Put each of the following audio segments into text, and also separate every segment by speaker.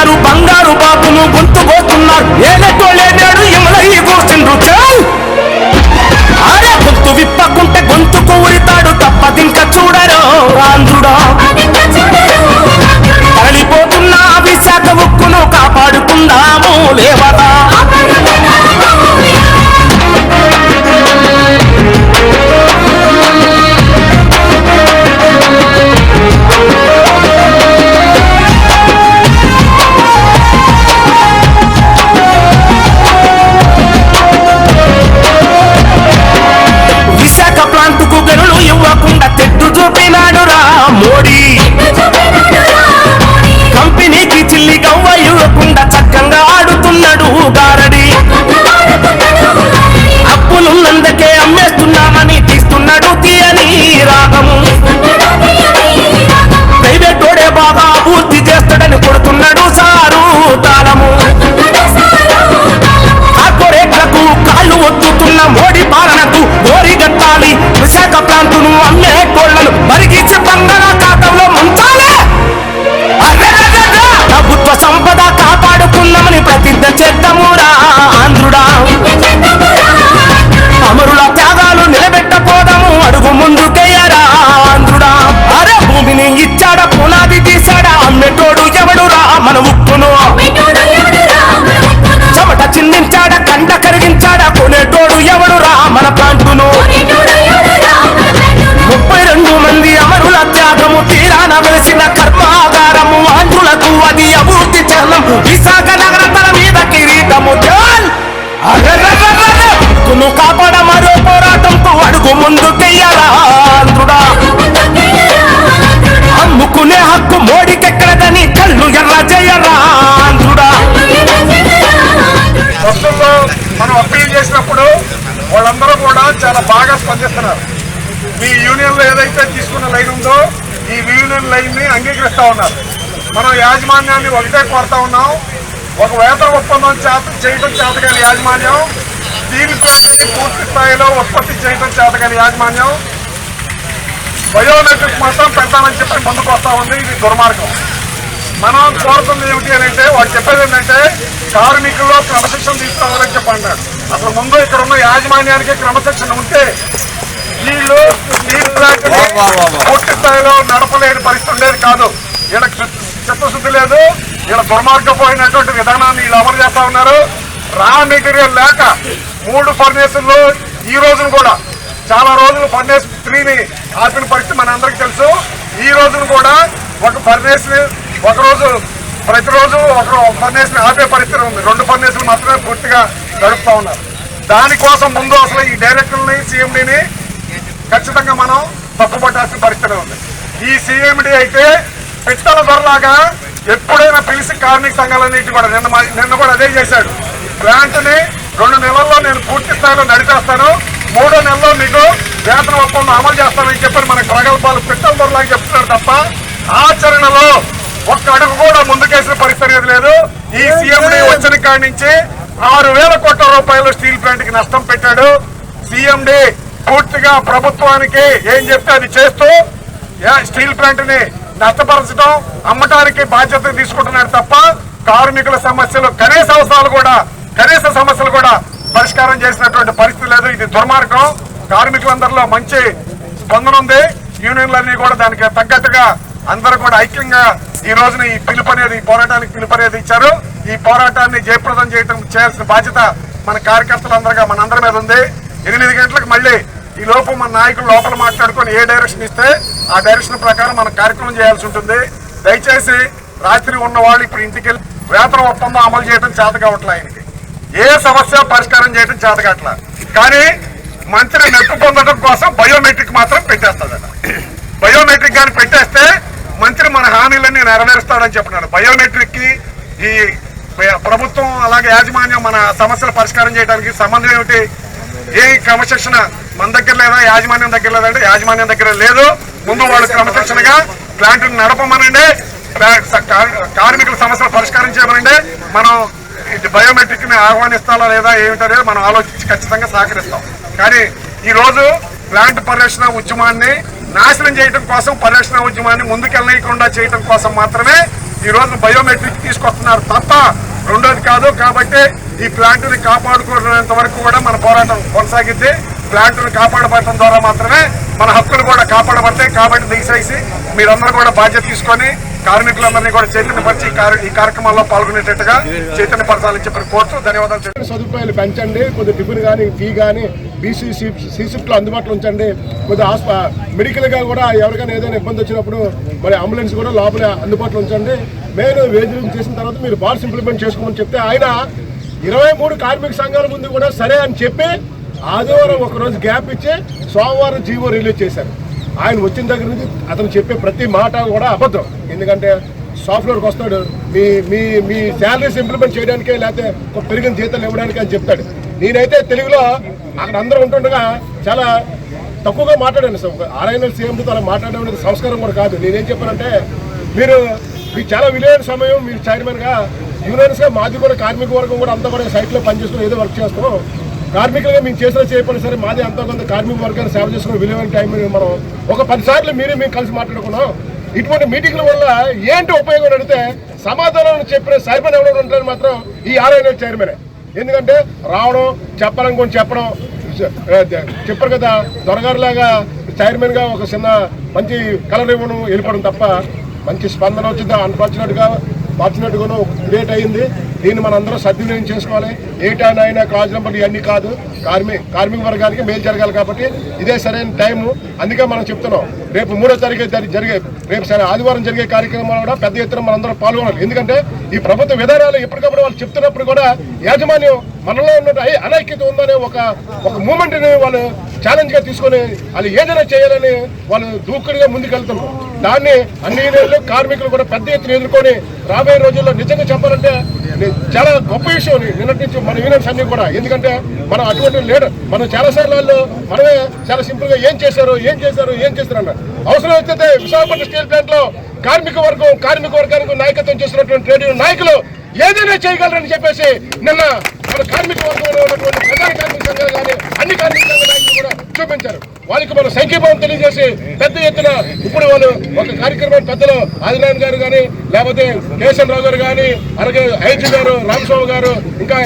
Speaker 1: చేస్తున్నారు, బంగారు బాబును గొంతు కోస్తున్నారు. ఏలతో లేనాడు ఇమలయ్యి కూర్చుండ్రు చాల్. అరే గొంతు విప్పకుంటే గొంతుకు ఉరితాడు, తప్పదింక చూడరు ఆంధ్రుడా. తరలిపోతున్న విశాఖ ఉక్కును కాపాడుకుందాము లేవరా. విశాఖ ప్రాంతకు గనులు ఇవ్వకుండా తెట్టు చూపినాడు రా మోడీ. కంపెనీకి చిల్లి గవ్వ ఇవ్వకుండా చక్కగా ఆడుతున్నాడు గారడి. అప్పులున్నందుకే అమ్మేస్తున్నామని తీస్తున్నాడు తీయని రాగము. ప్రైవేటోడే బాగా పూర్తి చేస్తాడని కొడుతున్నాడు సారు తాళము. కార్పొరేట్లకు కాళ్ళు ఒత్తుతున్న మోడీ పాలనకు గోరిగట్టాలి. విశాఖ ప్రాంతును అమ్మే కోళ్లను మరిగించి బంగాళాఖాతంలో ముంచాలి. ప్రభుత్వ సంపద కాపాడుకున్నామని ప్రతిజ్ఞ చేద్దామురా ఆంధ్రుడా. అమరుల త్యాగాలు నిలబెట్టపోదాము, అడుగు ముందుకెయ్యరా ఆంధ్రుడా. అరే భూమిని ఇచ్చాడా, పునాది తీశాడా, అమ్మేటోడు ఎవడురా మన ఉక్కును. చెమట చిందించాడా, కంట కరిగించాడా, కొనేటోడు ఎవడురా మన ప్రాంతును. 32 మంది అమరుల త్యాగము తీరాన వెలిసిన కర్మాగారము ఆంధ్రులకు అది అభివృద్ధి చరణం. విశాఖ నగర తల మీద కిరీటము చాల్. హక్కును కాపాడ మరో పోరాటంతో అడుగు ముందుకెయ్యరా ఆంధ్రుడా. అమ్ముకునే హక్కు మోడీకెక్కడదని కళ్ళు ఎర్ర చేయరా ఆంధ్రుడా.
Speaker 2: బస్సుల్లో మనం అప్పీల్ చేసినప్పుడు వాళ్ళందరూ కూడా చాలా బాగా స్పందిస్తున్నారు. మీ యూనియన్లో ఏదైతే తీసుకున్న లైన్ ఉందో ఈ యూనియన్ లైన్ ని అంగీకరిస్తా ఉన్నారు. మనం యాజమాన్యాన్ని ఒకటే కోరుతా ఉన్నాం, ఒక వేతన ఒప్పందం చేయడం చేతగాని యాజమాన్యం, స్టీల్ ప్లాంట్ని పూర్తి స్థాయిలో ఉత్పత్తి చేయడం చేతగాని యాజమాన్యం బయోమెట్రిక్ మాత్రం పెడతామని చెప్పి ముందుకు వస్తా ఉంది. ఇది దుర్మార్గం. మనం కోరుతుంది ఏమిటి అని అంటే, వాళ్ళు చెప్పేది ఏంటంటే కార్మికుల్లో క్రమశిక్షణ తీసుకోవాలని చెప్పి అన్నాడు. అసలు ముందు ఇక్కడ ఉన్న యాజమాన్యానికి క్రమశిక్షణ ఉంటే వీళ్ళు స్టీల్ ప్లాంట్ పూర్తి స్థాయిలో నడపలేని పరిస్థితి ఉండేది కాదు. వీళ్ళకి చిత్తశుద్ధి లేదు, వీళ్ళ దుర్మార్గపోయినటువంటి విధానాన్ని వీళ్ళు అమలు చేస్తా ఉన్నారు. రా మెటీరియల్ లేక 3 ఫర్నేసుల్లో ఈ రోజును కూడా చాలా రోజులు ఫర్నేస్ 3ని ఆపిన పరిస్థితి మన అందరికీ తెలుసు. ఈ రోజును కూడా ఒక ఫర్నేస్ ఒకరోజు ప్రతిరోజు ఒక ఫర్నేస్ ని ఆపే పరిస్థితి ఉంది. 2 ఫర్నేసులు మాత్రమే పూర్తిగా గడుపుతా ఉన్నారు. దానికోసం ముందు అసలు ఈ డైరెక్టర్ని సీఎండీని ఖచ్చితంగా మనం తప్పుపట్టాల్సిన పరిస్థితి ఉంది. ఈ సీఎండీ అయితే పిట్టల ధరలాగా ఎప్పుడైనా పిలిచి కార్మిక సంఘాలన్నింటి కూడా నిన్న కూడా అదే చేశాడు. ప్లాంట్ ని 2 నెలల్లో నేను పూర్తి స్థాయిలో నడిపేస్తాను, 3వ నెలలో మీకు వేతన ఒప్పందం అమలు చేస్తానని చెప్పి మనకు ప్రగల్భాలు పిట్టల ధరలాగా చెప్తున్నారు తప్ప ఆచరణలో ఒక్క అడుగు కూడా ముందుకేసిన పరిస్థితి లేదు. ఈ సీఎండీ వచ్చిన కాడి నుంచి 6,000 కోట్ల రూపాయలు స్టీల్ ప్లాంట్ కి నష్టం పెట్టాడు. సీఎండీ పూర్తిగా ప్రభుత్వానికి ఏం చెప్తే అది చేస్తూ స్టీల్ ప్లాంట్ ని నష్టపరచడం, అమ్మటానికి బాధ్యత తీసుకుంటున్నారు తప్ప కార్మికుల సమస్యలు కనీస సమస్యలు కూడా పరిష్కారం చేసినటువంటి పరిస్థితి లేదు. ఇది దుర్మార్గం. కార్మికులందరిలో మంచి స్పందన ఉంది. యూనియన్లన్నీ కూడా దానికి తగ్గట్టుగా అందరూ కూడా ఐక్యంగా ఈ రోజున ఈ పోరాటానికి పిలుపు అనేది ఇచ్చారు. ఈ పోరాటాన్ని జయప్రదం చేయాల్సిన బాధ్యత మన కార్యకర్తలందరిగా మనందరి మీద ఉంది. 8 గంటలకు మళ్ళీ ఈ లోపు మన నాయకులు లోపల మాట్లాడుకొని ఏ డైరెక్షన్ ఇస్తే ఆ డైరెక్షన్ ప్రకారం మనం కార్యక్రమం చేయాల్సి ఉంటుంది. దయచేసి రాత్రి ఉన్న వాళ్ళు ఇప్పుడు ఇంటికి వెళ్ళి వేతన ఒప్పందం అమలు చేయడం చేత కావట్లే, ఆయనకి ఏ సమస్య పరిష్కారం చేయడం చేత కావట్లా. కానీ మంత్రి మెప్పు పొందడం కోసం బయోమెట్రిక్ మాత్రం పెట్టేస్తాడట. బయోమెట్రిక్ కానీ పెట్టేస్తే మంత్రి మన హామీలన్నీ నెరవేరుస్తాడని చెప్పినాడు. బయోమెట్రిక్ కి ఈ ప్రభుత్వం అలాగే యాజమాన్యం మన సమస్యలు పరిష్కారం చేయడానికి సంబంధం ఏమిటి? ఏ క్రమశిక్షణ మన దగ్గర లేదా, యాజమాన్యం దగ్గర లేదంటే యాజమాన్యం దగ్గర లేదు. ముందు వాళ్ళు క్రమశిక్షణగా ప్లాంట్ నడపమనండి, కార్మికుల సమస్యలు పరిష్కారం చేయమనండి. మనం బయోమెట్రిక్ ని ఆహ్వానిస్తారా లేదా ఏమిటనేది మనం ఆలోచించి ఖచ్చితంగా సహకరిస్తాం. కానీ ఈ రోజు ప్లాంట్ పరిరక్షణ ఉద్యమాన్ని నాశనం చేయడం కోసం, పరిరక్షణ ఉద్యమాన్ని ముందుకెళ్ళకుండా చేయడం కోసం మాత్రమే ఈ రోజు బయోమెట్రిక్ తీసుకొస్తున్నారు తప్ప రెండోది కాదు. కాబట్టి ఈ ప్లాంట్ని కాపాడుకునేంత వరకు కూడా మన పోరాటం కొనసాగిద్ది. ప్లాంట్ని కాపాడబడటం ద్వారా మాత్రమే మన హక్కులు కూడా కాపాడబడతాయి. కాబట్టి దయచేసి మీరందరూ కూడా బాధ్యత తీసుకొని కార్మికులందరినీ కూడా చైతన్యపరిచి ఈ కార్యక్రమాల్లో పాల్గొనేటట్టుగా చైతన్యపరచాలని చెప్పి కోరుతూ ధన్యవాదాలు.
Speaker 3: సదుపాయాలు పెంచండి, కొద్దిగా టిఫిన్ కానీ ఫీ కానీ సీషిఫ్ట్లో అందుబాటులో ఉంచండి. కొద్దిగా మెడికల్గా కూడా ఎవరికైనా ఏదైనా ఇబ్బంది వచ్చినప్పుడు మరి అంబులెన్స్ కూడా లోపల అందుబాటులో ఉంచండి. మెయిన్ వేజ్ చేసిన తర్వాత మీరు బాల్స్ ఇంప్లిమెంట్ చేసుకోమని చెప్తే ఆయన 23 కార్మిక సంఘాల ముందు కూడా సరే అని చెప్పి ఆదివారం ఒకరోజు గ్యాప్ ఇచ్చి సోమవారం జీవో రిలీజ్ చేశారు. ఆయన వచ్చిన దగ్గర నుంచి అతను చెప్పే ప్రతి మాట కూడా అబద్ధం. ఎందుకంటే సాఫ్ట్వేర్కి వస్తాడు, మీ మీ మీ శాలరీస్ ఇంప్లిమెంట్ చేయడానికే లేకపోతే పెరిగిన జీతాలు ఇవ్వడానికి అని చెప్తాడు. నేనైతే తెలుగులో అక్కడ అందరూ ఉంటుండగా చాలా తక్కువగా మాట్లాడాను. ఆర్ఐఎన్ఎల్ సీఎంతో అలా మాట్లాడడం అనేది సంస్కారం కూడా కాదు. నేనేం చెప్పానంటే మీకు చాలా విలువైన సమయం, మీరు చైర్మన్గా యూనియన్స్గా మాది కూడా కార్మిక వర్గం కూడా అంతా కూడా సైట్లో పనిచేసుకుని ఏదో వర్క్ చేస్తాం. కార్మికులుగా మేము చేసినా చేయకపోయినా సరే మాది అంతా కొంత కార్మిక వర్గాన్ని సేవ చేసుకున్న విలువైన టైం మనం ఒక 10 సార్లు మేము కలిసి మాట్లాడుకున్నాం. ఇటువంటి మీటింగ్ల వల్ల ఏంటి ఉపయోగం అడిగితే సమాధానం చెప్పిన చైర్మన్ ఎవరు ఉంటారని మాత్రం ఈ ఆర్ఐఎన్ఎల్ చైర్మనే. ఎందుకంటే రావడం చెప్పాలనుకోని చెప్పడం చెప్పరు కదా, దొరగారులాగా చైర్మన్గా ఒక చిన్న మంచి కలర్ ఇవ్వడం వెళ్ళిపోవడం తప్ప మంచి స్పందన వచ్చిందా మార్చినట్టుగాను క్రియేట్ అయ్యింది. దీన్ని మనందరం సద్వినియోగం చేసుకోవాలి. 8 and 9 క్లాజ్ నెంబర్ ఇవన్నీ కాదు, కార్మిక వర్గానికి మేలు జరగాలి. కాబట్టి ఇదే సరైన టైము. అందుకే మనం చెప్తున్నాం రేపు 3వ తారీఖు రేపు ఆదివారం జరిగే కార్యక్రమాలు కూడా పెద్ద ఎత్తున మనందరం పాల్గొనాలి. ఎందుకంటే ఈ ప్రభుత్వ విధానాలు ఎప్పటికప్పుడు వాళ్ళు చెప్తున్నప్పుడు కూడా యాజమాన్యం మనలో ఉన్న అనైక్యత ఉందనే ఒక మూమెంట్ని వాళ్ళు ఛాలెంజ్గా తీసుకొని వాళ్ళు ఏదైనా చేయాలని వాళ్ళు దూకుడుగా ముందుకెళ్తున్నారు. దాన్ని అన్ని యూనియన్లు కార్మికులు కూడా పెద్ద ఎత్తున ఎదుర్కొని రాబోయే రోజుల్లో నిజంగా చెప్పాలంటే చాలా గొప్ప విషయం నిన్నటి నుంచి మన యూనియన్స్ అన్ని కూడా. ఎందుకంటే మనం అటువంటి లీడర్ మనం చాలాసార్లు మనమే చాలా సింపుల్ గా ఏం చేశారు అన్నారు. అవసరం అయితే విశాఖపట్నం స్టీల్ ప్లాంట్ లో కార్మిక వర్గానికి నాయకత్వం చేసినటువంటి ట్రేడ్ యూనియన్ నాయకులు ఏదైనా చేయగలరని చెప్పేసి నిన్న మన కార్మిక వర్గంలో ఉన్నటువంటి ప్రధాన కార్మిక సంఘాలు కానీ అన్ని కార్మిక సంఘ నాయకులు కూడా చూపించారు. వాళ్ళకి మనం సంఖ్యాభావం తెలియజేసి పెద్ద ఎత్తున ఇప్పుడు వాళ్ళు ఒక కార్యక్రమం పెద్దలు ఆదినారాయణ గారు కానీ లేకపోతే కేశన్ రావు గారు కానీ అలాగే ఐజీ గారు రామస్వామి గారు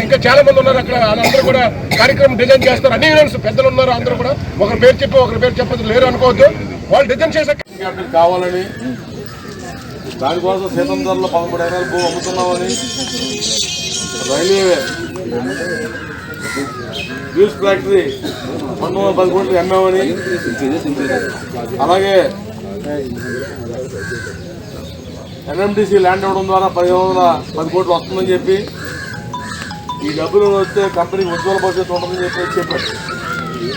Speaker 3: ఇంకా చాలా మంది ఉన్నారు. అక్కడ వాళ్ళందరూ కూడా కార్యక్రమం డిజైన్ చేస్తారు. అన్ని యూనియన్స్ పెద్దలు ఉన్నారు. అందరూ కూడా ఒకరి పేరు చెప్పదు లేరు అనుకోవద్దు. వాళ్ళు డిజైన్ చేసే
Speaker 4: కావాలని దానికోసం సీతం ధరలో 13 ఎకరాలు భూ అమ్ముతున్నామని, రైల్వే జ్యూస్ ఫ్యాక్టరీ 1910 కోట్లు అమ్మామని, అలాగే ఎన్ఎండిసి ల్యాండ్ ఇవ్వడం ద్వారా 1510 కోట్లు వస్తుందని చెప్పి ఈ డబ్బులు వస్తే కంపెనీకి ఉజ్వల భవిష్యత్తు ఉంటుందని చెప్పారు.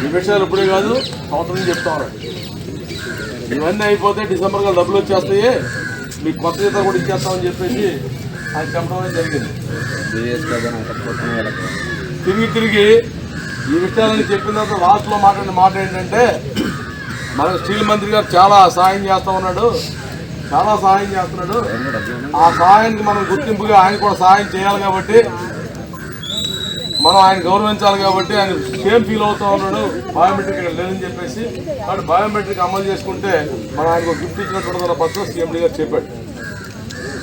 Speaker 4: ఈ విషయాలు ఇప్పుడే కాదు సంవత్సరం నుంచి చెప్తా ఉన్నారు. ఇవన్నీ అయిపోతే డిసెంబర్గా డబ్బులు వచ్చేస్తాయి, మీకు కొత్త జీతాలు కూడా ఇచ్చేస్తామని చెప్పేసి ఆయన చెప్పడం అనేది జరిగింది. తిరిగి ఈ విషయాలని చెప్పిన తర్వాత లాస్ట్లో మాట్లాడిన మాట ఏంటంటే మనకు స్టీల్ మంత్రి గారు చాలా సహాయం చేస్తున్నాడు. ఆ సహాయానికి మనం గుర్తింపుగా ఆయన కూడా సహాయం చేయాలి కాబట్టి మనం ఆయన గౌరవించాలి కాబట్టి ఆయన సేమ్ ఫీల్ అవుతూ ఉన్నాడు. బయోమెట్రిక్ ఇక్కడ లేదని చెప్పేసి కాబట్టి బయోమెట్రిక్ అమలు చేసుకుంటే మనం ఆయనకు గిఫ్ట్ ఇచ్చినటువంటి పద్ధతి సీఎండీ గారు చెప్పాడు.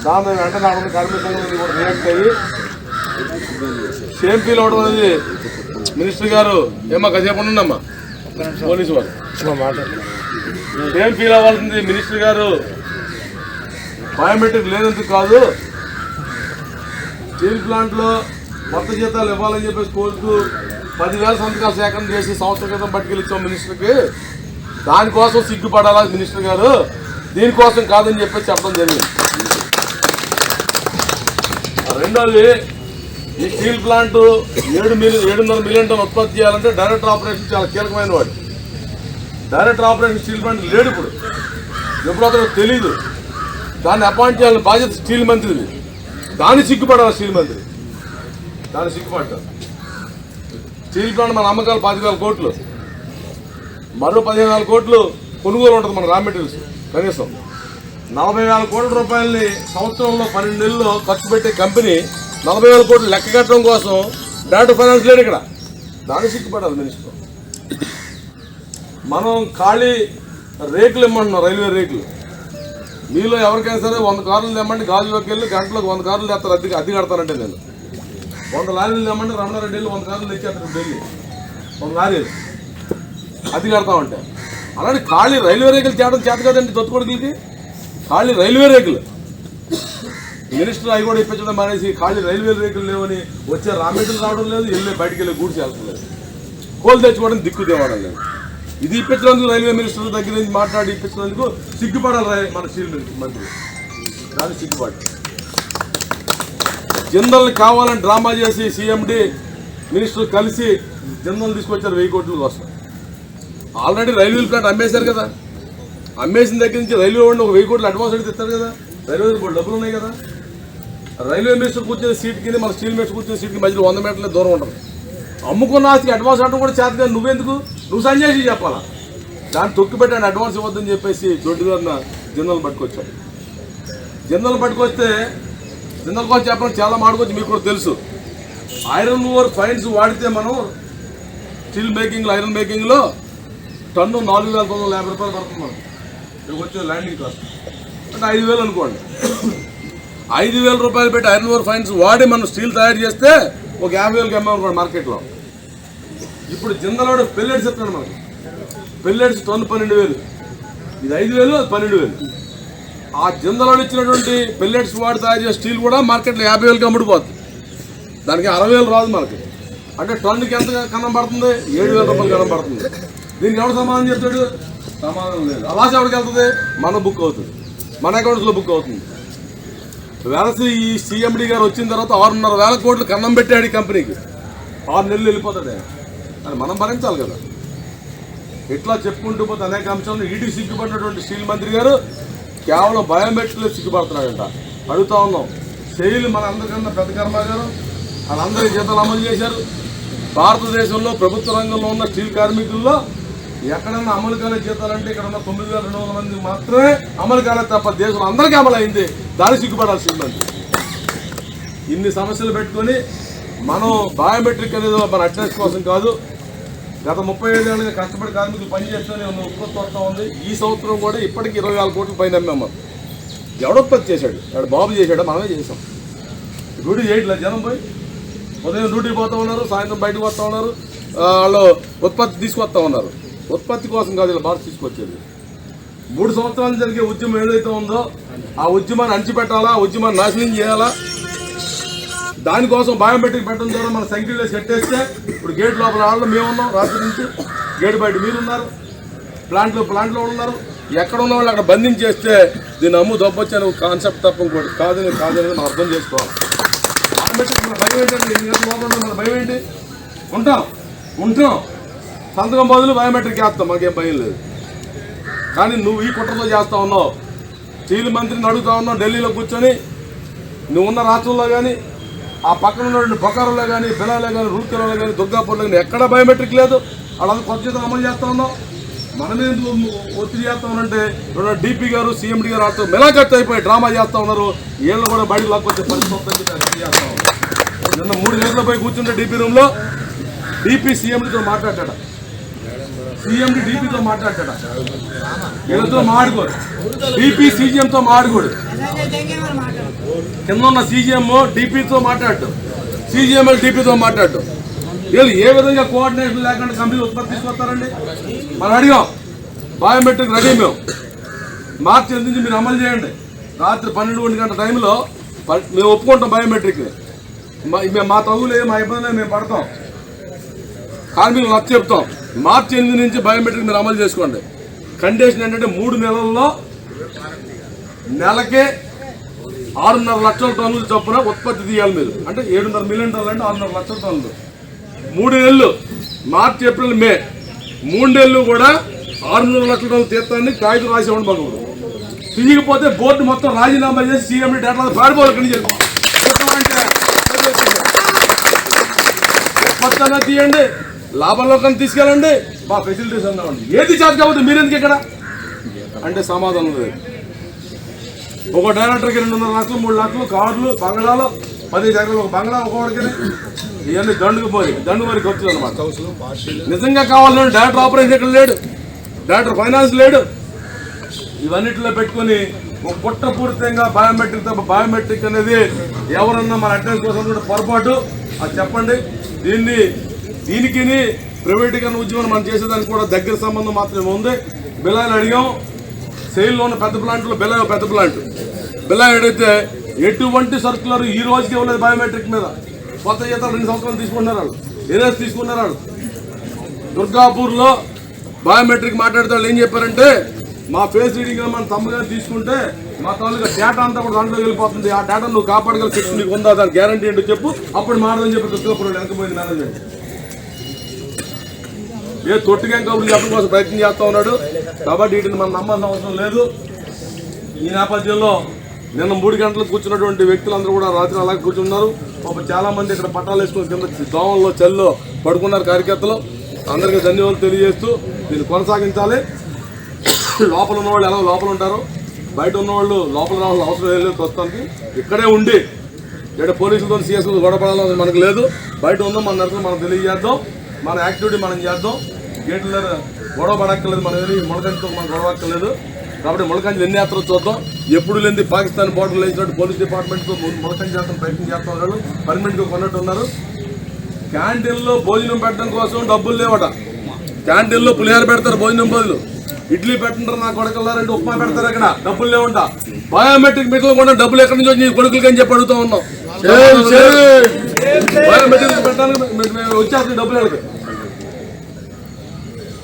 Speaker 4: దాని వెంటనే అక్కడ కార్మిక సంఘం కూడా రియాక్ట్ అయ్యి సేమ్ ఫీల్ అవడం అనేది మినిస్టర్ గారు ఏమా కాసేపు ఉండమ్మా పోలీసు వారు సేమ్ ఫీల్ అవ్వాల్సింది మినిస్టర్ గారు. బయోమెట్రిక్ లేనందుకు కాదు, స్టీల్ ప్లాంట్లో కొత్త జీతాలు ఇవ్వాలని చెప్పేసి కోరుతూ 10,000 సంతకాలు సేకరణ చేసి సంవత్సరం క్రితం పట్టుకెళ్ళిచ్చాం మినిస్టర్కి. దానికోసం సిగ్గుపడాలా మినిస్టర్ గారు, దీనికోసం కాదని చెప్పేసి చెప్పడం జరిగింది. రెండోది, ఈ స్టీల్ ప్లాంట్ 700 మిలియన్ టన్ ఉత్పత్తి చేయాలంటే డైరెక్టర్ ఆపరేషన్ చాలా కీలకమైన వాడు. డైరెక్టర్ ఆపరేషన్ స్టీల్ ప్లాంట్ లేడు ఇప్పుడు, ఎప్పుడు అతను తెలీదు. దాన్ని అపాయింట్ చేయాలని బాధ్యత స్టీల్ మంత్రిది. దాన్ని సిగ్గుపడాలి స్టీల్ మంత్రి, దాన్ని సిగ్గుపడ్డారు. స్టీల్ ప్లాంట్ మన అమ్మకాలు 15,000 కోట్లు, మరో 15,000 కోట్లు కొనుగోలు ఉంటుంది మన రా మెటీరియల్స్. కనీసం 40,000 కోట్ల రూపాయలని సంవత్సరంలో 12 నెలల్లో ఖర్చు పెట్టే కంపెనీ 40,000 కోట్లు లెక్క కట్టడం కోసం డైరెక్టర్ ఫైనాన్స్ లేడు ఇక్కడ. దాన్ని సిగ్గుపడాలి మినిస్టర్. మనం ఖాళీ రేకులు ఇమ్మంటున్నాం, రైల్వే రేకులు. మీలో ఎవరికైనా సరే 100 కార్లు తెమ్మంటే గాజువాకి వెళ్ళి గంటలకు 100 కార్లు తెస్తారు, అద్దె కడతానంటే నేను 100 లారీలు తెమ్మంటే రమణారెడ్డి వెళ్ళి 100 కార్లు తెచ్చేస్తాను ఢిల్లీ 100 లారీలు అద్దె కడతామంటే. అలాంటి ఖాళీ రైల్వే రేకులు చేయడం చేత కదండి దొత్తుకొడుకులకి. ఖాళీ రైల్వే రేకులు మినిస్టర్ అవి కూడా ఇప్పించడం మానేసి ఖాళీ రైల్వే రేకులు లేవని వచ్చే రామేటలు రావడం లేదు, వెళ్ళి బయటికి వెళ్ళి గూడ్స్ వెళ్తాం లేదు, కోళ్ళు తెచ్చుకోవడం దిక్కు తేవడం లేదు. ఇది ఇప్పించినందుకు రైల్వే మినిస్టర్ దగ్గర నుంచి మాట్లాడి ఇప్పించినందుకు సిగ్గుపడాలి మన స్టీల్ మంత్రి. దాన్ని సిగ్గుపడి జిందల్ని కావాలని డ్రామా చేసి సీఎండి మినిస్టర్ కలిసి జిందల్ని తీసుకొచ్చారు 1000 కోట్ల కోసం. ఆల్రెడీ రైల్వే ప్లాంట్ అమ్మేశారు కదా, అమ్మేసిన దగ్గర నుంచి రైల్వే వాళ్ళు ఒక 1000 కోట్లు అడ్వాన్స్ అడిగి తెస్తారు కదా, రైల్వే డబ్బులు ఉన్నాయి కదా. రైల్వే మినిస్టర్ కూర్చొని సీట్కి మన స్టీల్ మినిస్టర్ కూర్చొని సీట్కి మధ్యలో 100 మీటర్ల దూరం ఉంటుంది. అమ్ముకున్న ఆస్తికి అడ్వాన్స్ అంటే కూడా చేత కానీ నువ్వెందుకు, నువ్వు సంజయ్ చెప్పాలా. దాన్ని తొక్కిపెట్టాను అడ్వాన్స్ ఇవ్వద్దని చెప్పేసి దొడ్డుగా జిందల్ పట్టుకొచ్చాడు. జిందల్ పట్టుకొస్తే జిందల్ కోసం చెప్పడం చాలా మాడుకోవచ్చు, మీకు కూడా తెలుసు. ఐరన్ ఓర్ ఫైన్స్ వాడితే మనం స్టీల్ మేకింగ్లో ఐరన్ మేకింగ్లో టన్ను 4,950 రూపాయలు పడుతుంది మనకు. ఇక్కడికి వచ్చే ల్యాండింగ్ కాస్ట్ అంటే 5,000 అనుకోండి. 5,000 రూపాయలు పెట్టి ఐరన్ ఓర్ ఫైన్స్ వాడి మనం స్టీల్ తయారు చేస్తే ఒక 50,000కి అమ్మామనుకోండి మార్కెట్లో. ఇప్పుడు జిందలోడు పెల్లెట్స్ చెప్తాడు మనకి, పెల్లెట్స్ టన్ను 12,000, ఇది 5,000 అది 12,000. ఆ జిందలోడు ఇచ్చినటువంటి పెల్లెట్స్ వాడి తయారు చేసే స్టీల్ కూడా మార్కెట్లో 50,000కి అమ్ముడుపోతుంది. దానికి 60,000 రాదు మనకి. అంటే టన్నుకి ఎంత కన్నం పడుతుంది, 7,000 రూపాయలు కన్నం పడుతుంది. దీనికి ఎవరు సమాధానం చెప్తాడు, సమాధానం లేదు. అలాగే ఎవరికి వెళ్తుంది, మన బుక్ అవుతుంది, మన అకౌంట్స్లో బుక్ అవుతుంది. వెలసి ఈ సీఎండి గారు వచ్చిన తర్వాత 6,500 కోట్లు కన్నం పెట్టాడు ఈ కంపెనీకి. 6 నెలలు వెళ్ళిపోతాడు అని మనం భరించాలి కదా. ఇట్లా చెప్పుకుంటూ పోతే అనేక అంశాలను ఈడీ సిగ్గుపడినటువంటి స్టీల్ మంత్రి గారు కేవలం బయోమెట్రిక్లో సిగ్గుపడుతున్నాడంట. అడుగుతా ఉన్నాం, సెయిల్ మన అందరికన్నా పెద్ద కర్మాగారం, వాళ్ళందరికీ జీతాలు అమలు చేశారు. భారతదేశంలో ప్రభుత్వ రంగంలో ఉన్న స్టీల్ కార్మికుల్లో ఎక్కడన్నా అమలు కాలే జీతాలంటే ఇక్కడ ఉన్న 9,200 మంది మాత్రమే అమలు కాలేదు తప్ప దేశంలో అందరికీ అమలు అయింది. దాన్ని సిగ్గుపడాలి స్టీల్ మంత్రి. ఇన్ని సమస్యలు పెట్టుకొని మనం బయోమెట్రిక్ అనేది మన అటెండెన్స్ కోసం కాదు, గత 35 ఏళ్ళుగా కష్టపడి కార్మికులు పనిచేస్తూనే ఉన్న ఉత్పత్తి వస్తూ ఉంది. ఈ సంవత్సరం కూడా ఇప్పటికీ 24 కోట్ల పైన అమ్మాము. ఎవడు ఉత్పత్తి చేశాడు, ఎవడు బాబు చేశాడో మనమే చేసాం. డ్యూటీ చేయట్లే జనం, పోయి ఉదయం డ్యూటీ పోతూ ఉన్నారు, సాయంత్రం బయటకు వస్తూ ఉన్నారు, వాళ్ళు ఉత్పత్తి తీసుకొస్తూ ఉన్నారు. ఉత్పత్తి కోసం కాదు ఇలా భారత్ తీసుకొచ్చేది. 3 సంవత్సరాలు జరిగే ఉద్యమం ఏదైతే ఉందో ఆ ఉద్యమాన్ని అణచిపెట్టాలా, ఉద్యమాన్ని నాశనం చేయాలా, దానికోసం బయోమెట్రిక్ పెట్టడం ద్వారా మన సంఖ్యలో సెట్ వేస్తే ఇప్పుడు గేట్ లోపల వాళ్ళు మేము ఉన్నాం, రాత్రి నుంచి గేట్ బయట మీరున్నారు, ప్లాంట్లో ఉన్నారు, ఎక్కడ ఉన్న వాళ్ళు అక్కడ బంధించేస్తే దీన్ని అమ్ము దొబ్బొచ్చు అనే కాన్సెప్ట్ తప్ప ఇంకోటి కాదని మనం అర్థం చేసుకోవాలి. బయోమెట్రిక్ మన భయం ఏంటంటే మన భయం ఏంటి, ఉంటాం సంతకం బదులు బయోమెట్రిక్ వేస్తాం, మాకేం భయం లేదు. కానీ నువ్వు ఈ కుట్రతో చేస్తా ఉన్నావు. స్టీల్ మంత్రిని అడుగుతా ఉన్నావు, ఢిల్లీలో కూర్చొని నువ్వు ఉన్న రాష్ట్రంలో కానీ ఆ పక్కన ఉన్న బొకారోలో కానీ బిలాలో కానీ రూర్కెలలో కానీ దుర్గాపూర్లో కానీ ఎక్కడ బయోమెట్రిక్ లేదు. వాళ్ళంతా కొత్త జీతం అమలు చేస్తా ఉన్నావు. మనమే ఒత్తిడి చేస్తా ఉన్నారంటే డీపీ గారు సీఎండీ గారు వాళ్ళతో మెలాకట్ అయిపోయి డ్రామా చేస్తా ఉన్నారు. వీళ్ళు కూడా బయటకు లాక్కొచ్చే పరిస్థితి చేస్తా ఉన్నారు. నిన్న 3 గంటల పోయి కూర్చుంటే డీపీ రూమ్లో డీపీ సీఎండీతో మాట్లాడాడు, సీఎండీ డీపీతో మాట్లాడాడు. వీళ్ళతో మాడుకోడు, డీపీ సీజీఎంతో మాడుకోడు. కింద ఉన్న సీజీఎం డీపీతో మాట్లాడు, సీజీఎం డీపీతో మాట్లాడు. వీళ్ళు ఏ విధంగా కోఆర్డినేషన్ లేకుండా కంపెనీలు ఉత్పత్తి తీసుకొస్తారండి? మనం అడిగాం, బయోమెట్రిక్ రెడీ మేము మార్చి 8 నుంచి మీరు అమలు చేయండి. రాత్రి 12 గంటల టైంలో మేము ఒప్పుకుంటాం బయోమెట్రిక్. మా తగులే మా ఇబ్బందులే మేము పడతాం, కార్మికులు నచ్చ చెప్తాం. మార్చి 8 నుంచి బయోమెట్రిక్ మీరు అమలు చేసుకోండి. కండిషన్ ఏంటంటే 3 నెలల్లో నెలకే 6.5 లక్షల టన్నులు చొప్పున ఉత్పత్తి తీయాలి మీరు. అంటే 7.5 మిలియన్ టన్నులు అంటే 6.5 లక్షల టన్నులు. 3 నెలలు మార్చి ఏప్రిల్ మే 3 నెలలు కూడా 6.5 లక్షల టన్నులు తీర్థాన్ని కాగితం రాసేవాడు బాబు. తీయకపోతే బోర్డు మొత్తం రాజీనామా చేసి సీఎండీ డేటా పారిపోవాలి. ఉత్పత్తి తీయండి, లాభంలోకి తీసుకెళ్ళండి, మా ఫెసిలిటీస్ అన్నామండి. ఏది చేత కాకపోతే మీరెందుకు ఇక్కడ అంటే సమాధానం లేదు. ఒక డైరెక్టర్కి 2.5 లక్షలు 3 లక్షలు కార్లు బంగ్లాలు 10 ఎకరాలు ఒక బంగ్లా ఒక్కొక్కడికి ఇవన్నీ దండు మరి ఖర్చులు అనమాట. నిజంగా కావాలంటే డైరెక్టర్ ఆపరేషన్ ఇక్కడ లేడు, డైరెక్టర్ ఫైనాన్స్ లేడు. ఇవన్నిటిలో పెట్టుకొని కుట్రపూరితంగా బయోమెట్రిక్ అనేది ఎవరన్నా మన అటెండెన్స్ కోసం కూడా పొరపాటు అది చెప్పండి. దీనికి ప్రైవేటీకరణ ఉద్యమం మనం చేసేదానికి కూడా దగ్గర సంబంధం మాత్రమే ఉంది. బిలాయిలు అడిగాం, సెయిల్లో ఉన్న పెద్ద ప్లాంట్లో బిలాయి పెద్ద ప్లాంట్ బిలాయి అడిగితే ఎటువంటి సర్కులర్ ఈ రోజుకి ఇవ్వలేదు బయోమెట్రిక్ మీద. కొత్త జీతాలు 2 సంవత్సరాలు తీసుకుంటున్నారు వాళ్ళు, ఏదైనా తీసుకున్నారు వాళ్ళు. దుర్గాపూర్లో బయోమెట్రిక్ మాట్లాడితే వాళ్ళు ఏం చెప్పారంటే మా ఫేస్ రీడింగ్ మన తమ్ముగా తీసుకుంటే మా తాలూకా డేటా అంతా కూడా దాంట్లో వెళ్ళిపోతుంది, ఆ డేటా నువ్వు కాపాడగల శక్తి నీకు ఉందా, దాని గ్యారంటీ ఏంటో చెప్పు, అప్పుడు మారదని చెప్పి దుర్గాపూర్ వెనకపోయింది మేనేజ్మెంట్. ఏ తొట్టిగా కబుర్లు చెప్పడం కోసం ప్రయత్నం చేస్తూ ఉన్నాడు. కాబట్టి వీటిని మనం నమ్మాల్సిన అవసరం లేదు. ఈ నేపథ్యంలో నిన్న 3 గంటలకు కూర్చున్నటువంటి వ్యక్తులందరూ కూడా రాత్రి అలాగే కూర్చున్నారు. చాలా మంది ఇక్కడ పట్టాలు వేసుకుని కింద దోమల్లో చల్లో పడుకున్నారు కార్యకర్తలు. అందరికీ ధన్యవాదాలు తెలియజేస్తూ దీన్ని కొనసాగించాలి. లోపల ఉన్నవాళ్ళు ఎలా లోపల ఉంటారు, బయట ఉన్నవాళ్ళు లోపల రావాల్సిన అవసరం లేదు. ప్రస్తుతానికి ఇక్కడే ఉండి ఇక్కడ పోలీసులతో సీఎస్ గొడవపడాలని మనకు లేదు. బయట ఉందాం, మన నడుచుకుని మనం తెలియజేద్దాం, మన యాక్టివిటీ మనం చేద్దాం. గేట్ల గొడవ పడక్కర్లేదు, మన మొలకంచితో మనం గొడవ అక్కర్లేదు. కాబట్టి మొలకంచి ఎన్ని యాత్రలు చూద్దాం. ఎప్పుడు లేని పాకిస్తాన్ బోర్డర్లో వేసినట్టు పోలీస్ డిపార్ట్మెంట్తో మొలకంచి చేస్తాం ప్రయత్నం చేస్తూ ఉన్నారు. పర్మనెంట్గా కొన్నట్టు ఉన్నారు. క్యాంటీన్లో భోజనం పెట్టడం కోసం డబ్బులు లేవట. క్యాంటీన్లో పులిహార పెడతారు భోజనం బదులు, ఇడ్లీ పెట్టంటారు. నా కొడుకులారంటే ఉప్మా పెడతారు, అక్కడ డబ్బులు లేవంట. బయోమెట్రిక్ మిషన్ కూడా డబ్బులు ఎక్కడి నుంచి వచ్చి కొడుకులకి అని చెప్పి అడుగుతూ ఉన్నాం. బయోమెట్రిక్ పెట్టడానికి వచ్చేస్తుంది డబ్బులు ఎక్కడికి.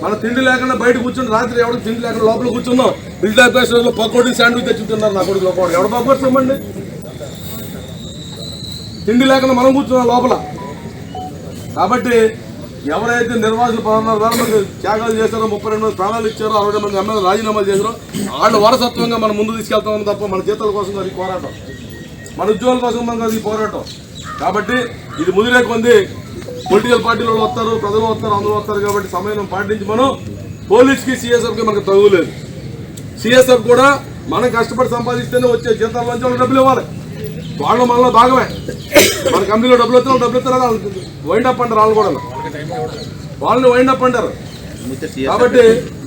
Speaker 4: మన తిండి లేకుండా బయట కూర్చుని రాత్రి ఎవరికి తిండి లేకుండా లోపల కూర్చున్నాం. బిల్డాప్లో పకోడీ శాండ్విచ్ తెచ్చుకుంటున్నారు నా కొడుకు లోపల. ఎవడ పకోడీ తిండి లేకుండా మనం కూర్చున్నాం లోపల. కాబట్టి ఎవరైతే నిర్వాసులు 16,000 మంది త్యాగాలు చేశారో, 32 మంది ప్రాణాలు ఇచ్చారో, 60 మంది ఎమ్మెల్యే రాజీనామాలు చేశారో వాళ్ళ వారసత్వంగా మనం ముందు తీసుకెళ్తామని తప్ప మన జీతాల కోసం అది పోరాటం, మన ఉద్యోగాల కోసం మనం అది పోరాటం. కాబట్టి ఇది ముదిరే కొంది పొలిటికల్ పార్టీలు వస్తారు, ప్రజలు వస్తారు, అందరూ వస్తారు. కాబట్టి సమయం పాటించి మనం పోలీస్కి సిఎస్ఎఫ్కి మనకు తగులేదు. సిఎస్ఎఫ్ కూడా మనం కష్టపడి సంపాదిస్తేనే వచ్చే జీతాల నుంచి వాళ్ళకి డబ్బులు ఇవ్వాలి. వాళ్ళు మనలో భాగమే. మన కంపెనీలో డబ్బులు వస్తే డబ్బులు ఇస్తారు, వైండ్ అప్ అంటారు. వాళ్ళు కూడా వాళ్ళని వైండ్ అప్ అంటారు. కాబట్టి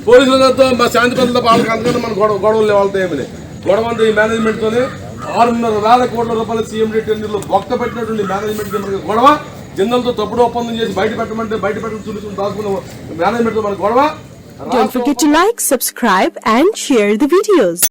Speaker 4: పోలీసులతో మా శాంతి భద్రత వాళ్ళకి అందుకని మన గొడవలు వాళ్ళతో ఏమి లేదు. గొడవ అంతా ఈ మేనేజ్మెంట్తోనే 6,500 కోట్ల రూపాయల సీఎండీ టెండర్లు బొక్క పెట్టినటువంటి మేనేజ్మెంట్కి మనకి గొడవ. జిందల్తో తప్పుడు ఒప్పందం చేసి బయట పెట్టమంటే బయట పెట్టడం చూసుకుని దాచుకున్న మేనేజ్మెంట్తో మనకి గొడవ.
Speaker 5: Don't forget to like, subscribe and share the videos.